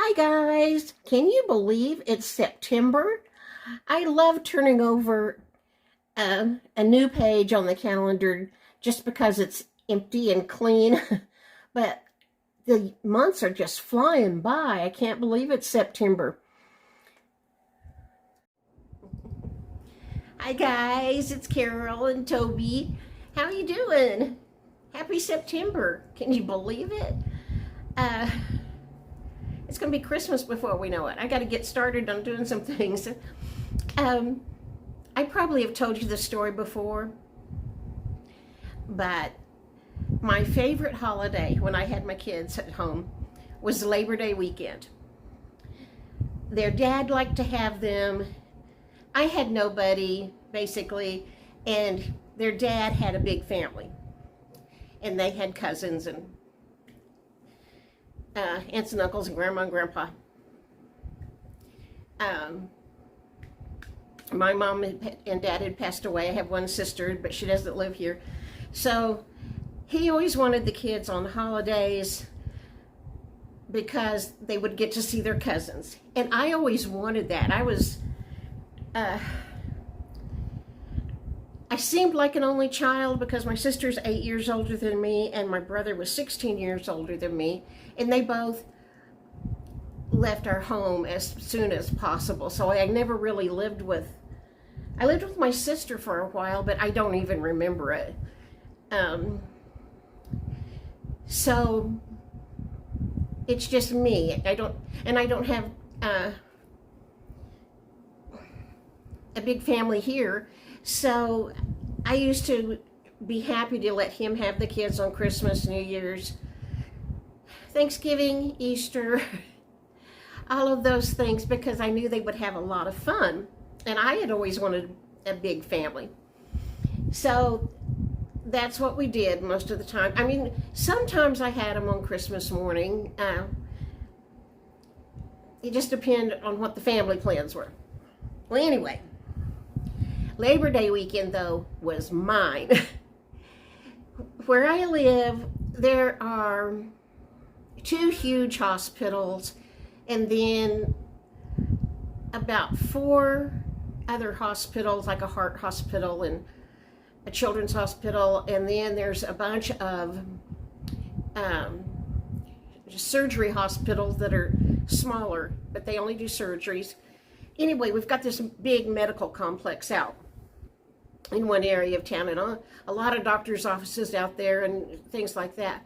Hi guys, can you believe it's September? I love turning over a new page on the calendar just because it's empty and clean, but the months are just flying by. I can't believe it's September. Hi guys, it's Carol and Toby. How are you doing? Happy September. Can you believe it? It's going to be Christmas before we know it. I got to get started on doing some things. I probably have told you this story before, but my favorite holiday when I had my kids at home was Labor Day weekend. Their dad liked to have them. I had nobody, basically, and their dad had a big family. And they had cousins and aunts and uncles and grandma and grandpa. My mom and dad had passed away. I have one sister, but she doesn't live here. So he always wanted the kids on holidays because they would get to see their cousins. And I always wanted that. I seemed like an only child because my sister's 8 years older than me and my brother was 16 years older than me, and they both left our home as soon as possible. So I never really lived with my sister for a while, but I don't even remember it. So it's just me. I don't have a big family here. So I used to be happy to let him have the kids on Christmas, New Year's, Thanksgiving, Easter, all of those things, because I knew they would have a lot of fun. And I had always wanted a big family. So that's what we did most of the time. I mean, sometimes I had them on Christmas morning. It just depended on what the family plans were. Well, anyway. Labor Day weekend, though, was mine. Where I live, there are 2 huge hospitals and then about 4 other hospitals, like a heart hospital and a children's hospital, and then there's a bunch of surgery hospitals that are smaller, but they only do surgeries. Anyway, we've got this big medical complex out in one area of town, and a lot of doctors' offices out there and things like that.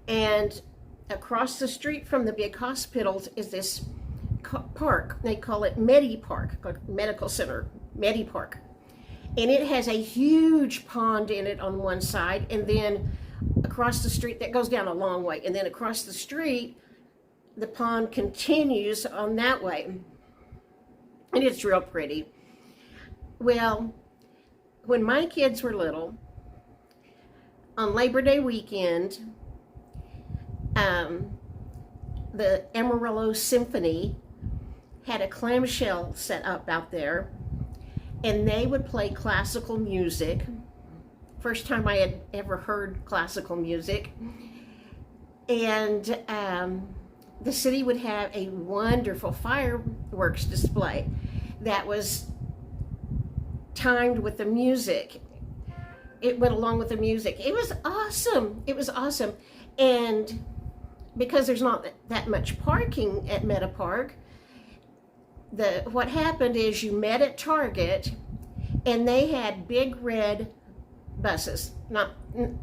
And across the street from the big hospitals is this park. They call it Park, Medical Center, Park. And it has a huge pond in it on one side, and then across the street, that goes down a long way, and then across the street, the pond continues on that way. And it's real pretty. Well, when my kids were little, on Labor Day weekend, the Amarillo Symphony had a clamshell set up out there, and they would play classical music. First time I had ever heard classical music. And the city would have a wonderful fireworks display that was timed with the music. It went along with the music. It was awesome. It was awesome. And because there's not that much parking at Meta Park, what happened is you met at Target, and they had big red buses.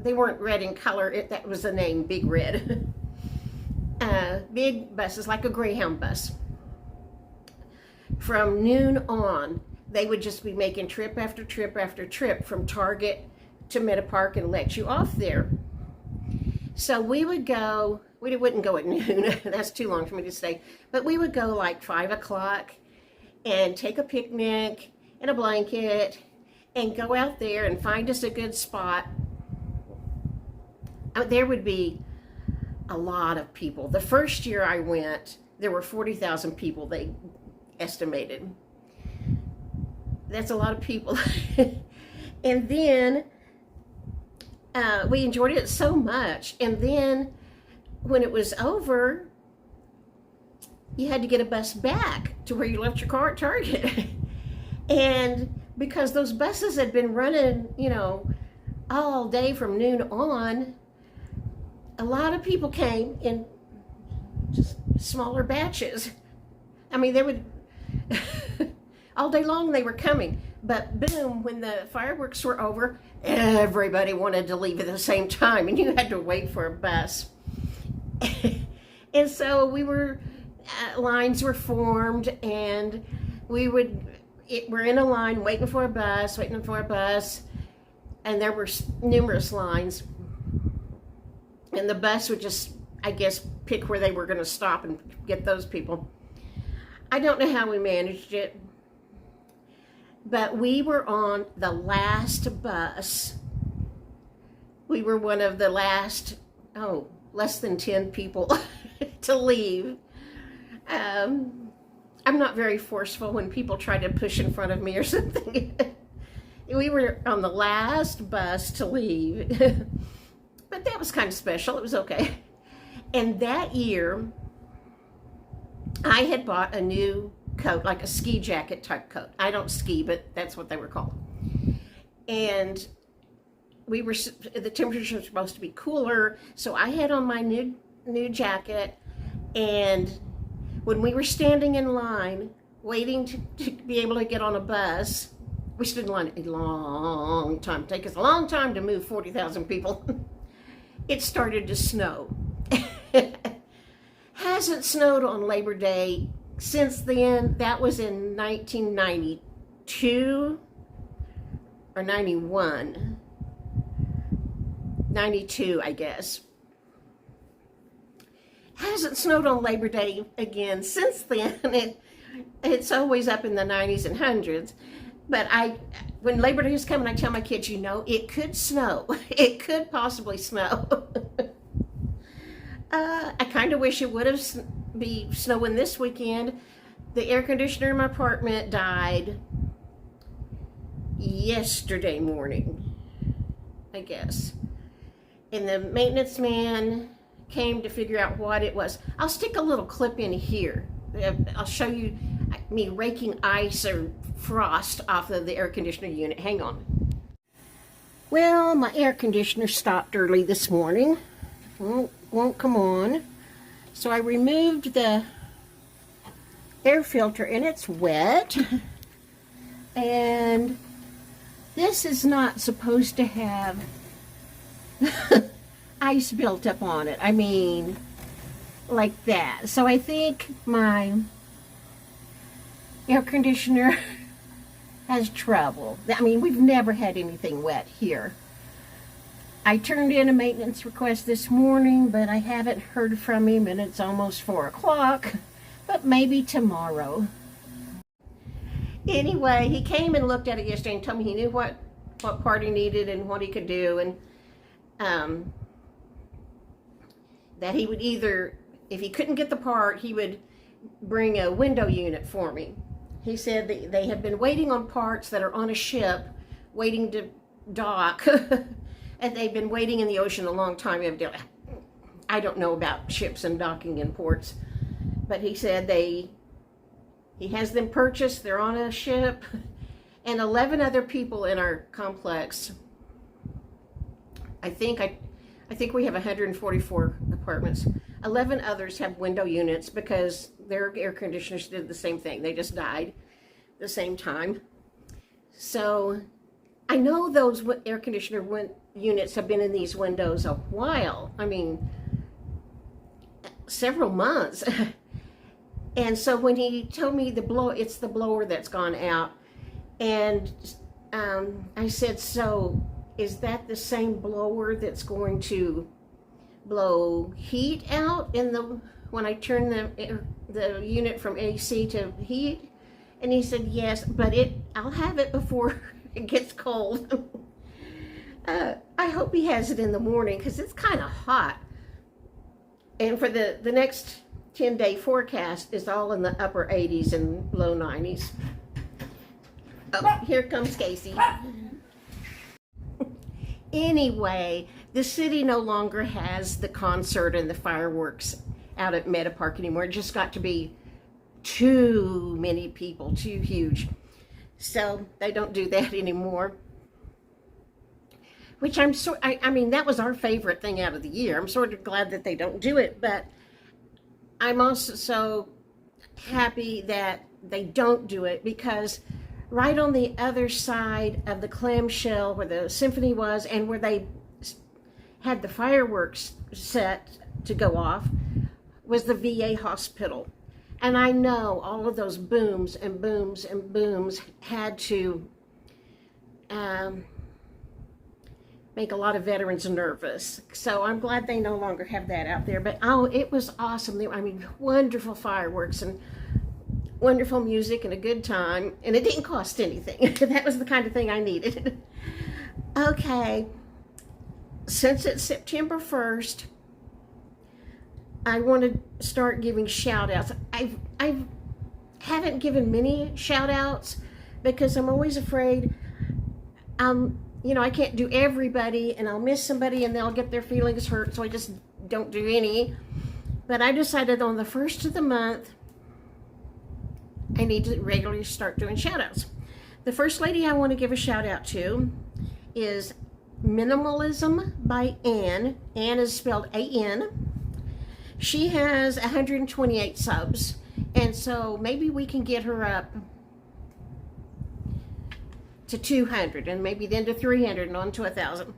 They weren't red in color. That was the name, Big Red. Big buses, like a Greyhound bus. From noon on, they would just be making trip after trip after trip from Target to Meta Park and let you off there. So we would go, we wouldn't go at noon, that's too long for me to stay, but we would go like 5 o'clock and take a picnic and a blanket and go out there and find us a good spot. There would be a lot of people. The first year I went, there were 40,000 people, they estimated. That's a lot of people. And then we enjoyed it so much. And then when it was over, you had to get a bus back to where you left your car at Target. And because those buses had been running, you know, all day from noon on, a lot of people came in just smaller batches. I mean, they would, all day long they were coming. But boom, when the fireworks were over, everybody wanted to leave at the same time, and you had to wait for a bus. And so lines were formed, and we're in a line waiting for a bus, and there were numerous lines. And the bus would just, I guess, pick where they were going to stop and get those people. I don't know how we managed it, but we were on the last bus. We were one of the last, less than 10 people to leave. I'm not very forceful when people try to push in front of me or something. We were on the last bus to leave. But that was kind of special. It was okay. And that year, I had bought a new coat, like a ski jacket type coat. I don't ski, but that's what they were called. And the temperature was supposed to be cooler, so I had on my new jacket. And when we were standing in line, waiting to be able to get on a bus, we stood in line a long time. It'd take us a long time to move 40,000 people. It started to snow. Hasn't snowed on Labor Day since then. That was in 1992 or 91. 92, I guess. Hasn't snowed on Labor Day again since then. It's always up in the 90s and hundreds. But when Labor Day is coming, I tell my kids, you know, it could snow. It could possibly snow. I kind of wish it would have be snowing this weekend. The air conditioner in my apartment died yesterday morning, I guess. And the maintenance man came to figure out what it was. I'll stick a little clip in here. I'll show you me raking ice or frost off of the air conditioner unit. Hang on. Well, my air conditioner stopped early this morning. Won't come on. So I removed the air filter, and it's wet. And this is not supposed to have ice built up on it. I mean, like that. So I think my air conditioner has trouble. I mean, we've never had anything wet here. I turned in a maintenance request this morning, but I haven't heard from him, and it's almost 4 o'clock, but maybe tomorrow. Anyway, he came and looked at it yesterday and told me he knew what part he needed and what he could do, and that he would either, if he couldn't get the part, he would bring a window unit for me. He said that they have been waiting on parts that are on a ship, waiting to dock, and they've been waiting in the ocean a long time. I don't know about ships and docking in ports, but he said he has them purchased, they're on a ship, and 11 other people in our complex. I think we have 144 apartments. 11 others have window units because their air conditioners did the same thing. They just died the same time. So I know those air conditioner units have been in these windows a while. I mean, several months. And so when he told me it's the blower that's gone out, and I said, so is that the same blower that's going to blow heat out when I turn the unit from AC to heat? And he said, yes, but I'll have it before it gets cold. I hope he has it in the morning because it's kind of hot. And for the next 10-day forecast is all in the upper 80s and low 90s. Oh, here comes Casey. Anyway, the city no longer has the concert and the fireworks out at Meta Park anymore. It just got to be too many people, too huge. So they don't do that anymore. Which I mean, that was our favorite thing out of the year. I'm sort of glad that they don't do it, but I'm also so happy that they don't do it, because right on the other side of the clamshell where the Symphony was and where they had the fireworks set to go off was the VA hospital. And I know all of those booms and booms and booms had to make a lot of veterans nervous. So I'm glad they no longer have that out there. But oh, it was awesome. I mean, wonderful fireworks and wonderful music and a good time. And it didn't cost anything. That was the kind of thing I needed. Okay, since it's September 1st, I want to start giving shout outs. I haven't given many shout outs because I'm always afraid I can't do everybody and I'll miss somebody and they'll get their feelings hurt, so I just don't do any. But I decided on the 1st of the month, I need to regularly start doing shout outs. The first lady I want to give a shout out to is Minimalism by Ann. Ann is spelled A-N. She has 128 subs, and so maybe we can get her up to 200 and maybe then to 300 and on to 1,000.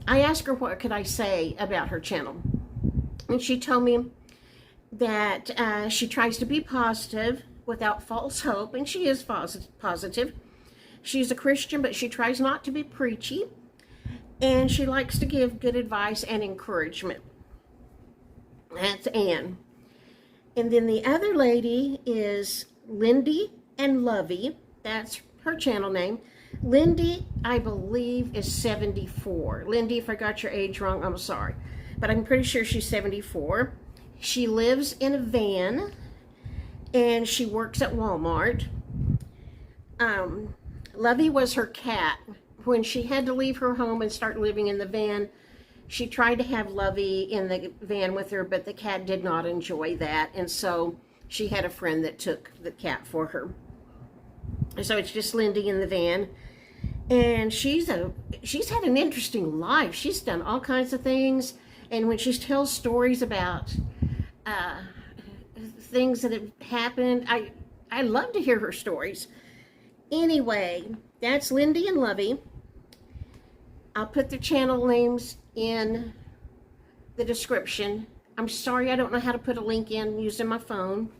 I asked her what could I say about her channel, and she told me that she tries to be positive without false hope, and she is positive. She's a Christian, but she tries not to be preachy, and she likes to give good advice and encouragement. That's Ann. And then the other lady is Lindy and Lovey. That's her channel name. Lindy, I believe, is 74. Lindy, if I got your age wrong, I'm sorry. But I'm pretty sure she's 74. She lives in a van, and she works at Walmart. Lovey was her cat. When she had to leave her home and start living in the van, she tried to have Lovey in the van with her, but the cat did not enjoy that, and so she had a friend that took the cat for her. So it's just Lindy in the van, and she's had an interesting life. She's done all kinds of things, and when she tells stories about things that have happened, I love to hear her stories. Anyway, that's Lindy and Lovey. I'll put their channel names in the description. I'm sorry I don't know how to put a link in using my phone.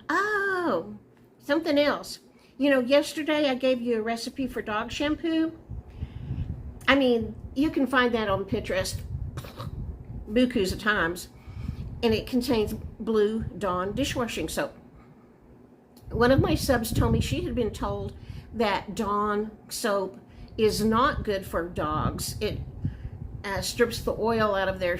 Oh, something else. Yesterday I gave you a recipe for dog shampoo. I mean, you can find that on Pinterest bukus of times. And it contains Blue Dawn dishwashing soap. One of my subs told me she had been told that Dawn soap is not good for dogs. It strips the oil out of their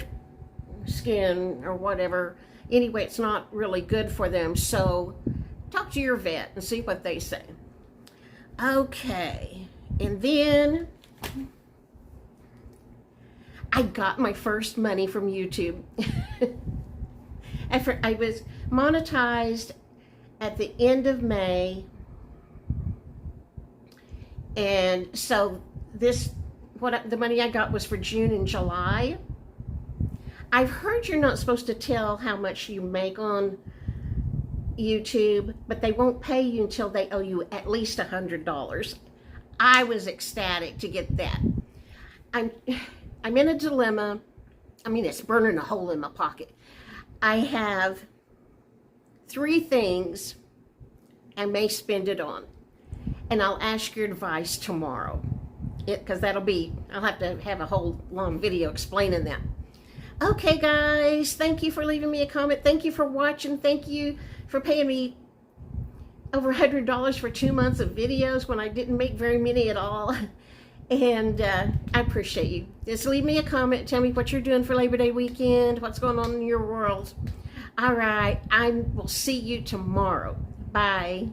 skin or whatever. Anyway, it's not really good for them. So talk to your vet and see what they say. Okay. And then I got my first money from YouTube. I was monetized at the end of May. And so the money I got was for June and July. I've heard you're not supposed to tell how much you make on YouTube, but they won't pay you until they owe you at least $100. I was ecstatic to get that. I'm in a dilemma. I mean, it's burning a hole in my pocket. I have 3 things I may spend it on. And I'll ask your advice tomorrow. Because I'll have to have a whole long video explaining that. Okay, guys, thank you for leaving me a comment. Thank you for watching. Thank you for paying me over $100 for 2 months of videos when I didn't make very many at all. And I appreciate you. Just leave me a comment. Tell me what you're doing for Labor Day weekend. What's going on in your world. All right. I will see you tomorrow. Bye.